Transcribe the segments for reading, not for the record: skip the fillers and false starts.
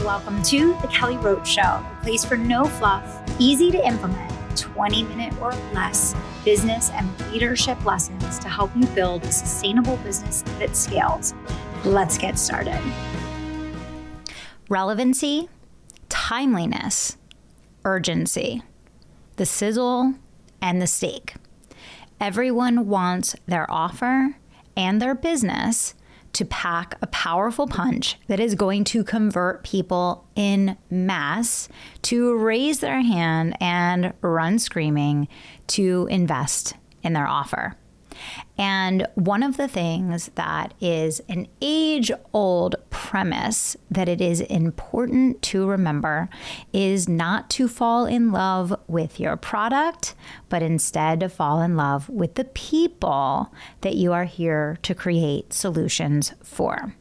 welcome to The Kelly Roach Show, a place for no fluff, easy to implement, 20-minute or less business and leadership lessons to help you build a sustainable business that scales. Let's get started. Relevancy, timeliness, urgency, the sizzle and the steak. Everyone wants their offer and their business to pack a powerful punch that is going to convert people in mass to raise their hand and run screaming to invest in their offer. And one of the things that is an age-old premise that it is important to remember is not to fall in love with your product, but instead to fall in love with the people that you are here to create solutions for.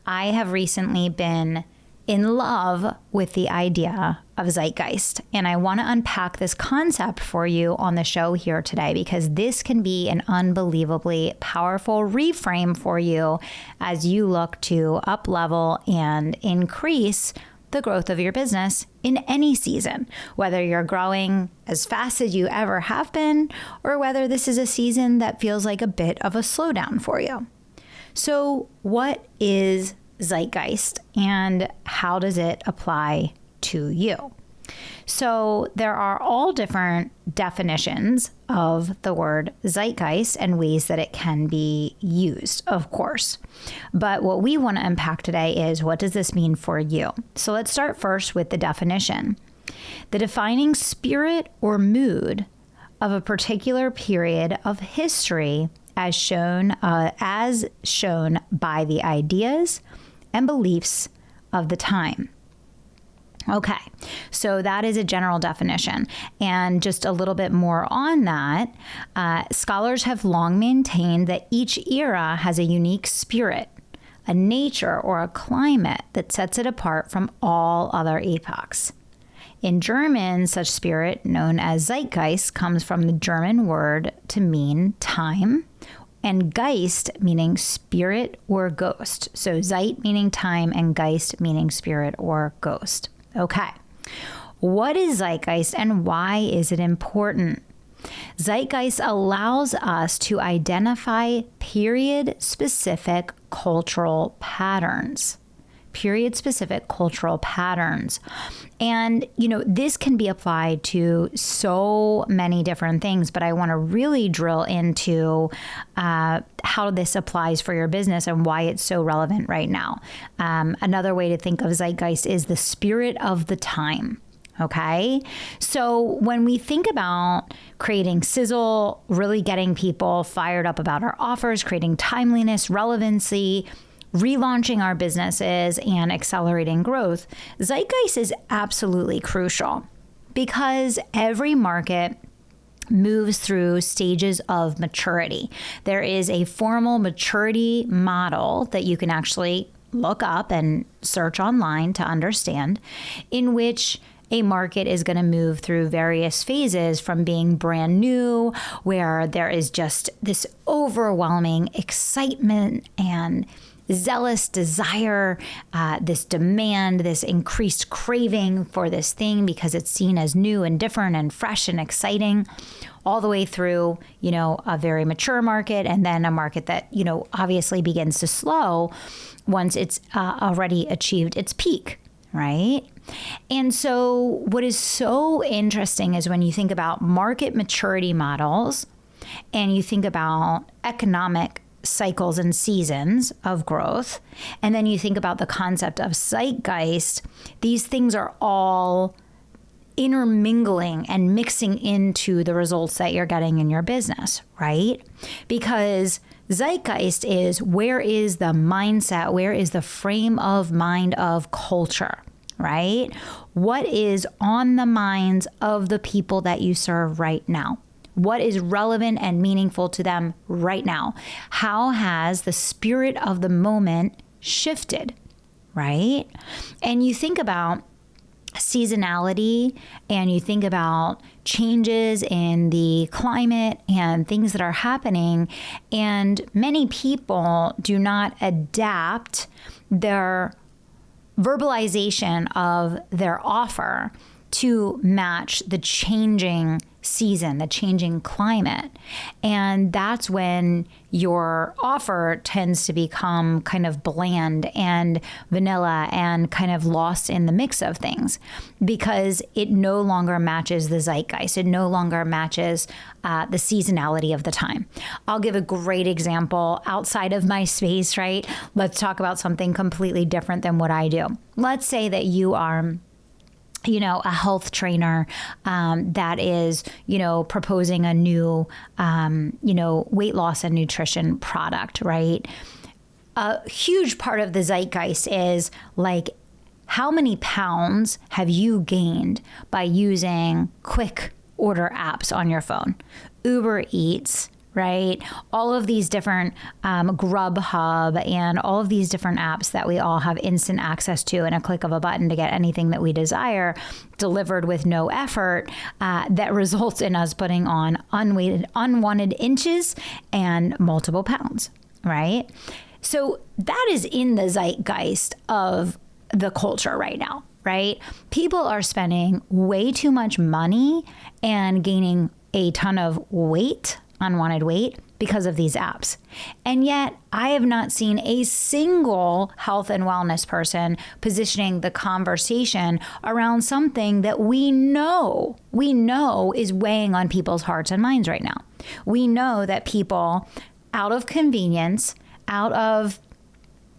I have recently been in love with the idea of Zeitgeist, and I want to unpack this concept for you on the show here today because this can be an unbelievably powerful reframe for you as you look to up-level and increase the growth of your business in any season, whether you're growing as fast as you ever have been, or whether this is a season that feels like a bit of a slowdown for you. So what is Zeitgeist and how does it apply to you? So there are all different definitions of the word zeitgeist and ways that it can be used, of course. But what we want to unpack today is, what does this mean for you? So let's start first with the definition. The defining spirit or mood of a particular period of history as shown by the ideas and beliefs of the time. Okay, so that is a general definition. And just a little bit more on that, scholars have long maintained that each era has a unique spirit, a nature, or a climate that sets it apart from all other epochs. In German, such spirit, known as Zeitgeist, comes from the German word to mean time, and Geist meaning spirit or ghost. So Zeit meaning time and Geist meaning spirit or ghost. Okay, what is Zeitgeist and why is it important? Zeitgeist allows us to identify period-specific cultural patterns. And, this can be applied to so many different things, but I want to really drill into how this applies for your business and why it's so relevant right now. Another way to think of Zeitgeist is the spirit of the time. Okay, so when we think about creating sizzle, really getting people fired up about our offers, creating timeliness, relevancy, relaunching our businesses and accelerating growth, Zeitgeist is absolutely crucial because every market moves through stages of maturity. There is a formal maturity model that you can actually look up and search online to understand, in which a market is going to move through various phases from being brand new, where there is just this overwhelming excitement and zealous desire, this demand, this increased craving for this thing because it's seen as new and different and fresh and exciting, all the way through, a very mature market, and then a market that, obviously begins to slow once it's already achieved its peak, right? And so what is so interesting is when you think about market maturity models and you think about economic cycles and seasons of growth, and then you think about the concept of zeitgeist, these things are all intermingling and mixing into the results that you're getting in your business, right? Because zeitgeist is, where is the mindset, where is the frame of mind of culture, right? What is on the minds of the people that you serve right now? What is relevant and meaningful to them right now? How has the spirit of the moment shifted, right? And you think about seasonality and you think about changes in the climate and things that are happening, and many people do not adapt their verbalization of their offer to match the changing season, the changing climate. And that's when your offer tends to become kind of bland and vanilla and kind of lost in the mix of things, because it no longer matches the zeitgeist. It no longer matches the seasonality of the time. I'll give a great example outside of my space, right? Let's talk about something completely different than what I do. Let's say that you are a health trainer that is, proposing a new, weight loss and nutrition product, right? A huge part of the zeitgeist is like, how many pounds have you gained by using quick order apps on your phone? Uber Eats, right? All of these different Grubhub and all of these different apps that we all have instant access to in a click of a button to get anything that we desire delivered with no effort, that results in us putting on unwanted inches and multiple pounds, right? So that is in the zeitgeist of the culture right now, right? People are spending way too much money and gaining a ton of weight, unwanted weight, because of these apps. And yet I have not seen a single health and wellness person positioning the conversation around something that we know is weighing on people's hearts and minds right now. We know that people, out of convenience, out of,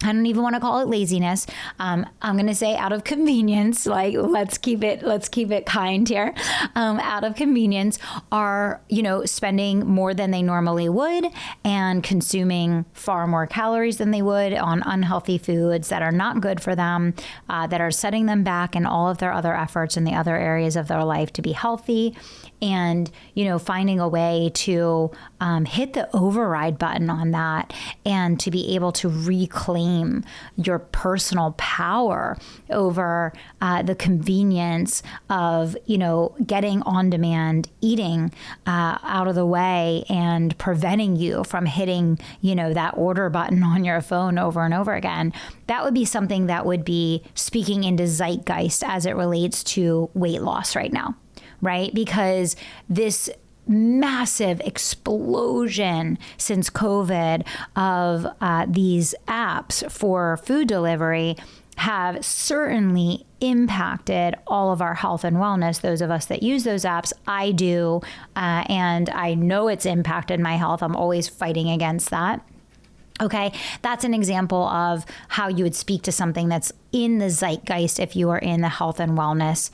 I don't even want to call it laziness. I'm going to say out of convenience, like let's keep it kind here. Out of convenience are, spending more than they normally would and consuming far more calories than they would on unhealthy foods that are not good for them, that are setting them back in all of their other efforts in the other areas of their life to be healthy. And, finding a way to hit the override button on that and to be able to reclaim your personal power over the convenience of, getting on-demand eating out of the way and preventing you from hitting, that order button on your phone over and over again. That would be something that would be speaking into zeitgeist as it relates to weight loss right now. Right? Because this massive explosion since COVID of these apps for food delivery have certainly impacted all of our health and wellness. Those of us that use those apps, I do, and I know it's impacted my health. I'm always fighting against that. Okay, that's an example of how you would speak to something that's in the zeitgeist if you are in the health and wellness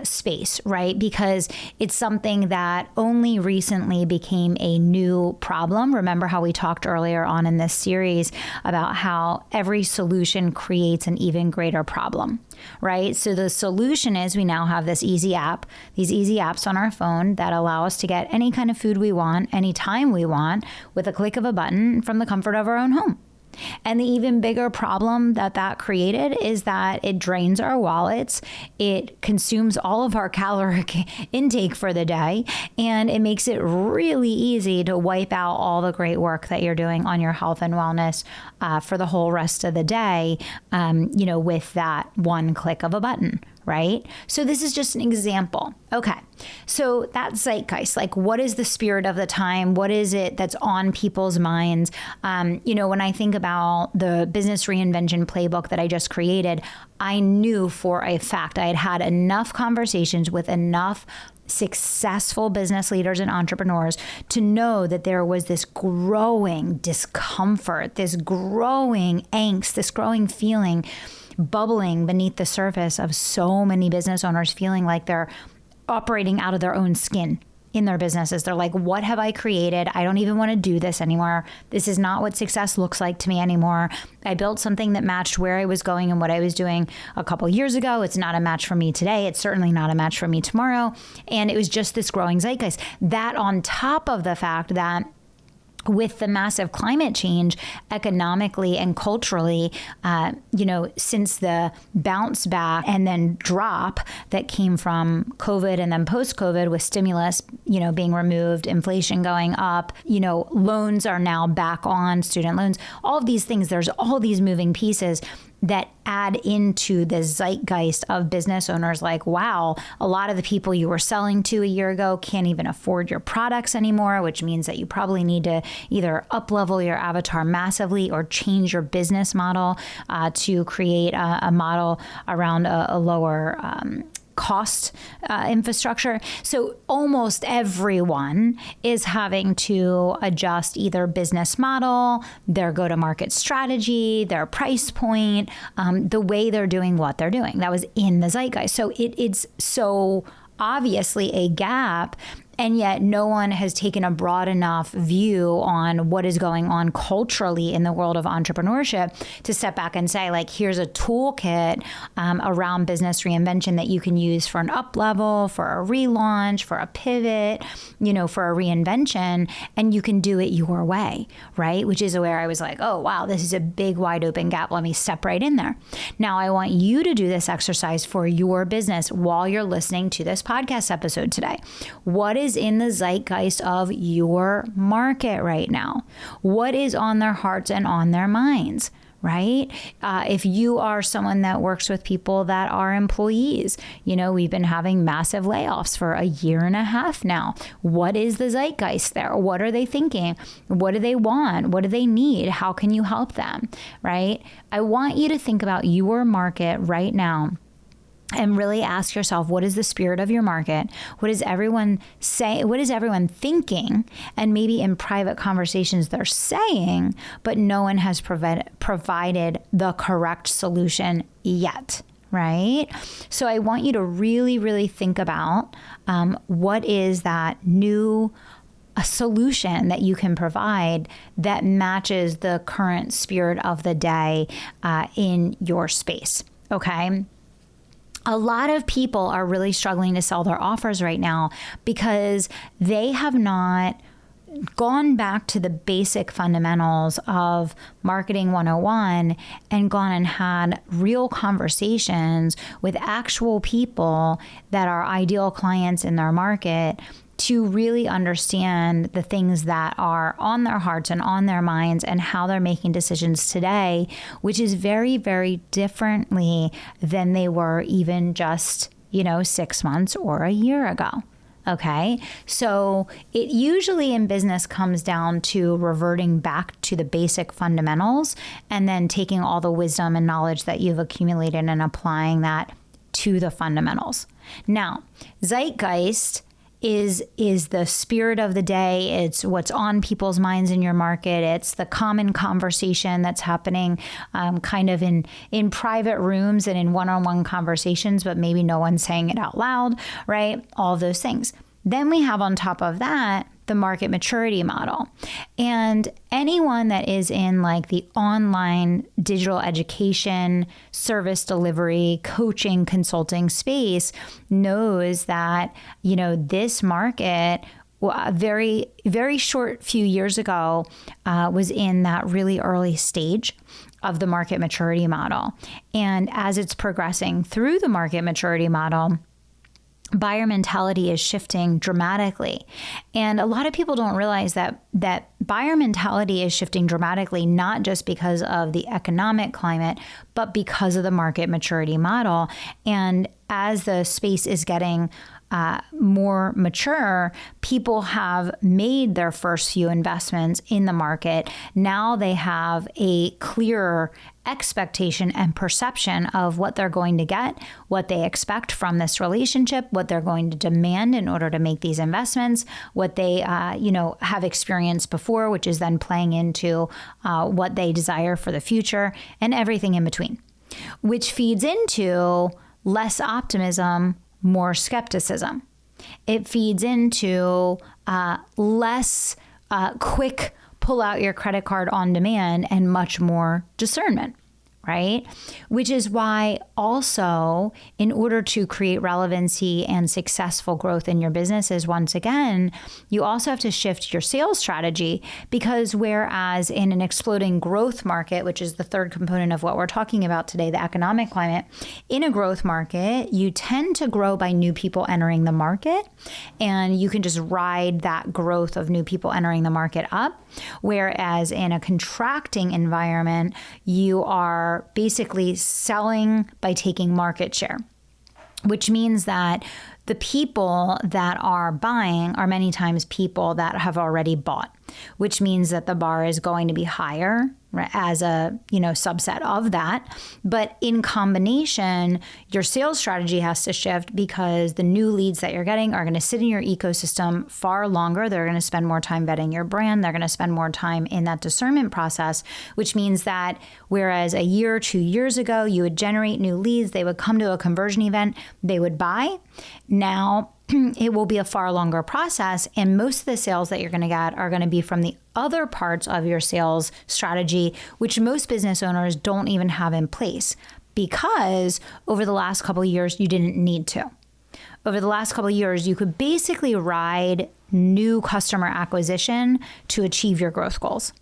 space, right? Because it's something that only recently became a new problem. Remember how we talked earlier on in this series about how every solution creates an even greater problem, right? So the solution is we now have these easy apps on our phone that allow us to get any kind of food we want, anytime we want, with a click of a button from the comfort of our own home. And the even bigger problem that created is that it drains our wallets, it consumes all of our caloric intake for the day, and it makes it really easy to wipe out all the great work that you're doing on your health and wellness for the whole rest of the day, with that one click of a button. Right? So this is just an example. Okay. So that's zeitgeist. Like, what is the spirit of the time? What is it that's on people's minds? When I think about the business reinvention playbook that I just created, I knew for a fact I had had enough conversations with enough successful business leaders and entrepreneurs to know that there was this growing discomfort, this growing angst, this growing feeling bubbling beneath the surface of so many business owners feeling like they're operating out of their own skin in their businesses. They're like, what have I created? I don't even want to do this anymore. This is not what success looks like to me anymore. I built something that matched where I was going and what I was doing a couple years ago. It's not a match for me today. It's certainly not a match for me tomorrow. And it was just this growing zeitgeist. That on top of the fact that with the massive climate change economically and culturally, since the bounce back and then drop that came from COVID and then post-COVID with stimulus, being removed, inflation going up, loans are now back on, student loans, all of these things, there's all these moving pieces. that add into the zeitgeist of business owners. Like, wow, a lot of the people you were selling to a year ago can't even afford your products anymore, which means that you probably need to either up-level your avatar massively or change your business model to create a model around a lower cost infrastructure. So almost everyone is having to adjust either business model, their go-to-market strategy, their price point, the way they're doing what they're doing. That was in the zeitgeist. So it's so obviously a gap, and yet no one has taken a broad enough view on what is going on culturally in the world of entrepreneurship to step back and say, like, here's a toolkit around business reinvention that you can use for an up level, for a relaunch, for a pivot, for a reinvention, and you can do it your way, right? Which is where I was like, oh, wow, this is a big wide open gap. Let me step right in there. Now I want you to do this exercise for your business while you're listening to this podcast episode today. What is in the zeitgeist of your market right now? What is on their hearts and on their minds, right? If you are someone that works with people that are employees, we've been having massive layoffs for a year and a half now. What is the zeitgeist there? What are they thinking? What do they want? What do they need? How can you help them, right? I want you to think about your market right now and really ask yourself, what is the spirit of your market? What is everyone saying? What is everyone thinking? And maybe in private conversations they're saying, but no one has provided the correct solution yet, right? So I want you to really, really think about what is that new solution that you can provide that matches the current spirit of the day in your space, okay? A lot of people are really struggling to sell their offers right now because they have not gone back to the basic fundamentals of marketing 101 and gone and had real conversations with actual people that are ideal clients in their market to really understand the things that are on their hearts and on their minds and how they're making decisions today, which is very, very differently than they were even just, 6 months or a year ago. Okay. So it usually in business comes down to reverting back to the basic fundamentals and then taking all the wisdom and knowledge that you've accumulated and applying that to the fundamentals. Now, zeitgeist is the spirit of the day. It's what's on people's minds in your market. It's the common conversation that's happening kind of in private rooms and in one-on-one conversations, but maybe no one's saying it out loud, right? All of those things. Then we have on top of that the market maturity model. And anyone that is in like the online digital education, service delivery, coaching, consulting space knows that, this market a very, very short few years ago was in that really early stage of the market maturity model. And as it's progressing through the market maturity model, buyer mentality is shifting dramatically. And a lot of people don't realize that buyer mentality is shifting dramatically, not just because of the economic climate, but because of the market maturity model. And as the space is getting more mature, people have made their first few investments in the market. Now they have a clearer expectation and perception of what they're going to get, what they expect from this relationship, what they're going to demand in order to make these investments, what they have experienced before, which is then playing into what they desire for the future, and everything in between, which feeds into less optimism, more skepticism. It feeds into less quick pull out your credit card on demand and much more discernment, right? Which is why also, in order to create relevancy and successful growth in your businesses, once again, you also have to shift your sales strategy, because whereas in an exploding growth market, which is the third component of what we're talking about today, the economic climate, in a growth market, you tend to grow by new people entering the market, and you can just ride that growth of new people entering the market up. Whereas in a contracting environment, you are are basically selling by taking market share, which means that the people that are buying are many times people that have already bought, which means that the bar is going to be higher, right, as a subset of that. But in combination, your sales strategy has to shift because the new leads that you're getting are going to sit in your ecosystem far longer. They're going to spend more time vetting your brand. They're going to spend more time in that discernment process, which means that whereas a year or 2 years ago, you would generate new leads, they would come to a conversion event, they would buy. Now, it will be a far longer process, and most of the sales that you're going to get are going to be from the other parts of your sales strategy, which most business owners don't even have in place because over the last couple of years, you didn't need to. Over the last couple of years, you could basically ride new customer acquisition to achieve your growth goals.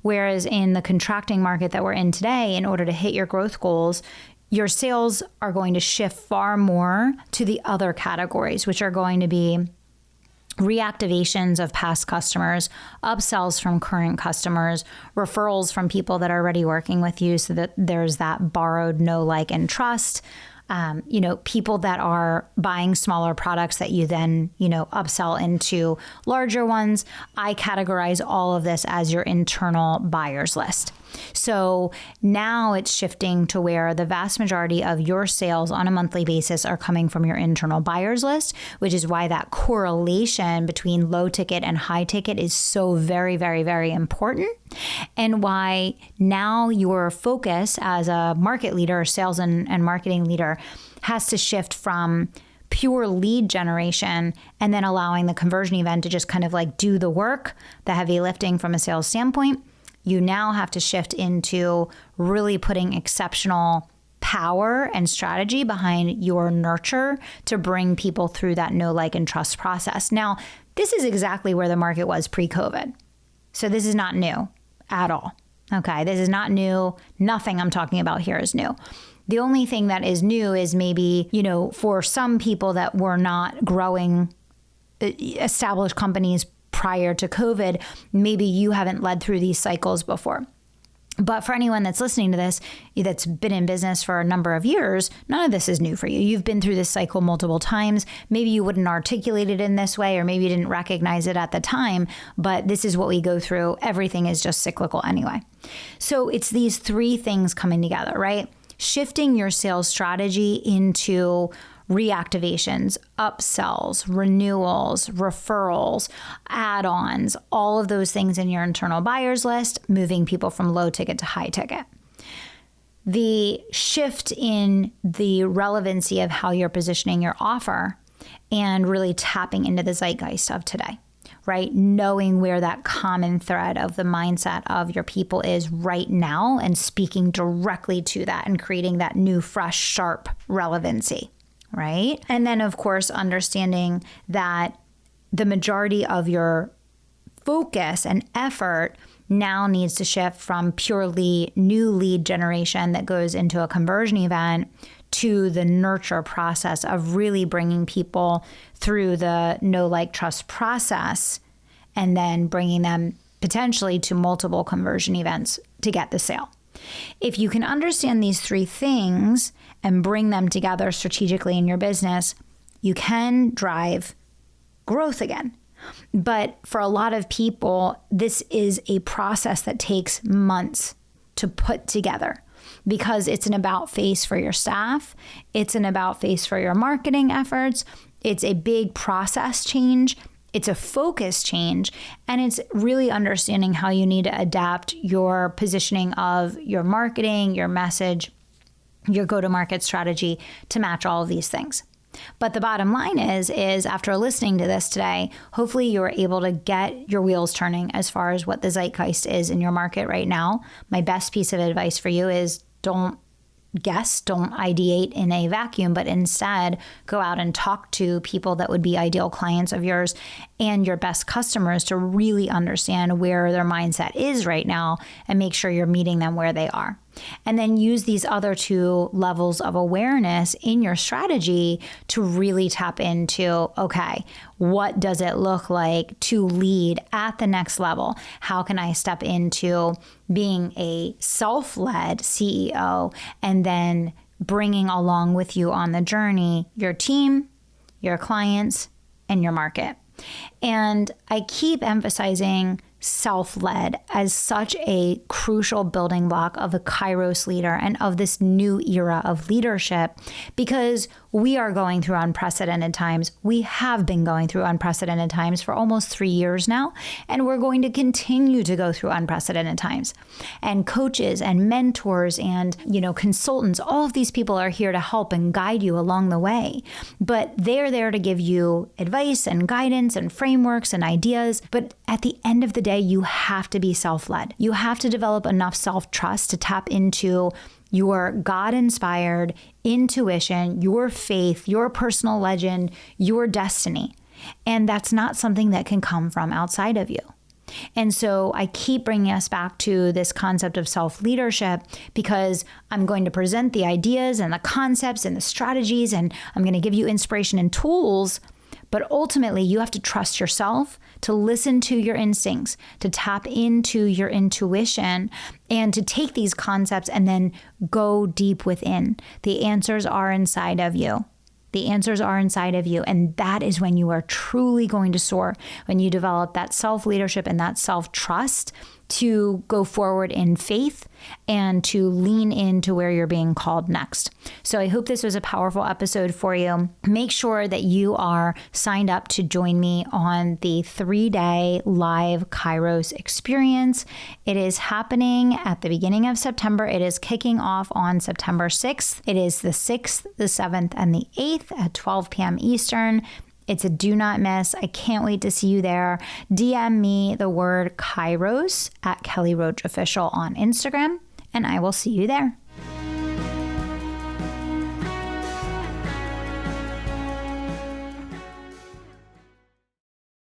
Whereas in the contracting market that we're in today, in order to hit your growth goals, your sales are going to shift far more to the other categories, which are going to be reactivations of past customers, upsells from current customers, referrals from people that are already working with you so that there's that borrowed know, like, and trust. People that are buying smaller products that you then, upsell into larger ones. I categorize all of this as your internal buyers list. So now it's shifting to where the vast majority of your sales on a monthly basis are coming from your internal buyers list, which is why that correlation between low ticket and high ticket is so very, very, very important. And why now your focus as a market leader, sales and marketing leader, has to shift from pure lead generation and then allowing the conversion event to just kind of like do the work, the heavy lifting from a sales standpoint. You now have to shift into really putting exceptional power and strategy behind your nurture to bring people through that know, like, and trust process. Now, this is exactly where the market was pre-COVID. So this is not new at all. Okay, this is not new. Nothing I'm talking about here is new. The only thing that is new is maybe, for some people that were not growing established companies prior to COVID, maybe you haven't led through these cycles before. But for anyone that's listening to this, that's been in business for a number of years, none of this is new for you. You've been through this cycle multiple times. Maybe you wouldn't articulate it in this way, or maybe you didn't recognize it at the time, but this is what we go through. Everything is just cyclical anyway. So it's these three things coming together, right? Shifting your sales strategy into reactivations, upsells, renewals, referrals, add-ons, all of those things in your internal buyers list, moving people from low ticket to high ticket. The shift in the relevancy of how you're positioning your offer and really tapping into the zeitgeist of today, right? Knowing where that common thread of the mindset of your people is right now and speaking directly to that and creating that new, fresh, sharp relevancy. Right? And then, of course, understanding that the majority of your focus and effort now needs to shift from purely new lead generation that goes into a conversion event to the nurture process of really bringing people through the know, like, trust process and then bringing them potentially to multiple conversion events to get the sale. If you can understand these three things and bring them together strategically in your business, you can drive growth again. But for a lot of people, this is a process that takes months to put together because it's an about face for your staff. It's an about face for your marketing efforts. It's a big process change. It's a focus change, and it's really understanding how you need to adapt your positioning of your marketing, your message, your go-to-market strategy to match all of these things. But the bottom line is after listening to this today, hopefully you're able to get your wheels turning as far as what the zeitgeist is in your market right now. My best piece of advice for you is don't guess, don't ideate in a vacuum, but instead go out and talk to people that would be ideal clients of yours and your best customers to really understand where their mindset is right now and make sure you're meeting them where they are. And then use these other two levels of awareness in your strategy to really tap into, okay, what does it look like to lead at the next level? How can I step into being a self-led CEO and then bringing along with you on the journey your team, your clients, and your market? And I keep emphasizing self-led as such a crucial building block of a Kairos leader and of this new era of leadership, because we are going through unprecedented times. We have been going through unprecedented times for almost 3 years now, and we're going to continue to go through unprecedented times. And coaches and mentors and, consultants, all of these people are here to help and guide you along the way. But they're there to give you advice and guidance and frameworks and ideas. But at the end of the day, you have to be self-led. You have to develop enough self-trust to tap into your God-inspired intuition, your faith, your personal legend, your destiny. And that's not something that can come from outside of you. And so I keep bringing us back to this concept of self-leadership, because I'm going to present the ideas and the concepts and the strategies, and I'm going to give you inspiration and tools. But ultimately, you have to trust yourself, to listen to your instincts, to tap into your intuition, and to take these concepts and then go deep within. The answers are inside of you. The answers are inside of you. And that is when you are truly going to soar, when you develop that self-leadership and that self-trust to go forward in faith and to lean into where you're being called next. So I hope this was a powerful episode for you. Make sure that you are signed up to join me on the 3-day live Kairos experience. It is happening at the beginning of September. It is kicking off on September 6th. It is the 6th, the 7th, and the 8th at 12 p.m. Eastern. It's a do not miss. I can't wait to see you there. DM me the word Kairos at Kelly Roach Official on Instagram, and I will see you there.